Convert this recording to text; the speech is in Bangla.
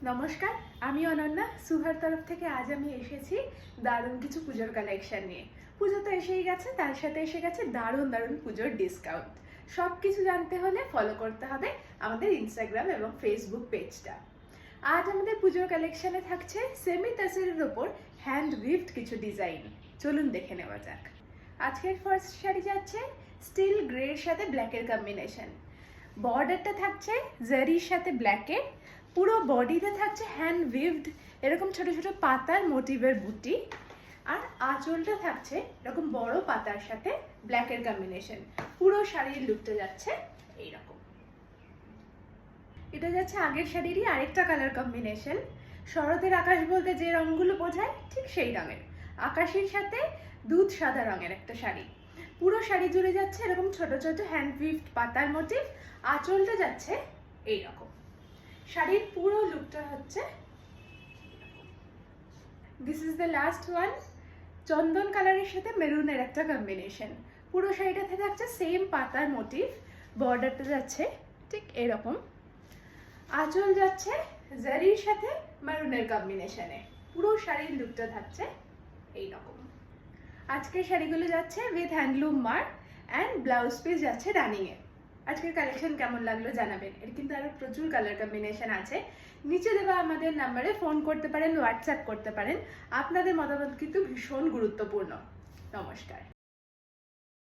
নমস্কার, আমি অনন্যা সুহার তরফ থেকে। আজ আমি এসেছি দারুণ কিছু পুজোর কালেকশন নিয়ে। পুজো তো এসেই গেছে, তার সাথে এসে গেছে দারুণ দারুণ পুজোর ডিসকাউন্ট। সব কিছু জানতে হলে ফলো করতে হবে আমাদের ইনস্টাগ্রাম এবং ফেসবুক পেজটা। আজ আমাদের পুজোর কালেকশনে থাকছে সেমি তাসেরের ওপর হ্যান্ড উইভড কিছু ডিজাইন। চলুন দেখে নেওয়া যাক। আজকের ফার্স্ট শাড়ি যাচ্ছে স্টিল গ্রের সাথে ব্ল্যাকের কম্বিনেশন। বর্ডারটা থাকছে জারির সাথে ব্ল্যাকের, পুরো বডিতে থাকছে হ্যান্ড উইভড এরকম ছোট ছোট পাতার মোটিভের বুটি, আর আঁচলটা থাকছে এরকম বড় পাতার সাথে ব্ল্যাকের কম্বিনেশন। পুরো শাড়ির লুকটা যাচ্ছে এইরকম। এটা যাচ্ছে আগের শাড়িরই আরেকটা কালার কম্বিনেশন। শরতের আকাশ বলতে যে রঙগুলো বোঝায় ঠিক সেই রঙের, আকাশের সাথে দুধ সাদা রঙের একটা শাড়ি। পুরো শাড়ি জুড়ে যাচ্ছে এরকম ছোট ছোট হ্যান্ড উইভড পাতার মোটিভ। আঁচলটা যাচ্ছে এইরকম। শাড়ির পুরো লুকটা হচ্ছে this is the last one. চন্দন কালারের সাথে মেরুনের একটা কম্বিনেশন। পুরো শাড়িটাতে থাকছে সেম পাতার মোটিভ। বর্ডারটা যাচ্ছে ঠিক এরকম। আঁচল যাচ্ছে জারির সাথে মেরুনের কম্বিনেশনে। পুরো শাড়ির লুকটা থাকছে এইরকম। আজকের শাড়িগুলো যাচ্ছে with handloom mark and blouse piece যাচ্ছে রানিং এ। আজকের কালেকশন কেমন লাগলো জানাবেন। এর কিন্তু আরো প্রচুর কালার কম্বিনেশন আছে। নিচে দেওয়া আমাদের নাম্বারে ফোন করতে পারেন, হোয়াটসঅ্যাপ করতে পারেন। আপনাদের মতামত কিন্তু ভীষণ গুরুত্বপূর্ণ। নমস্কার।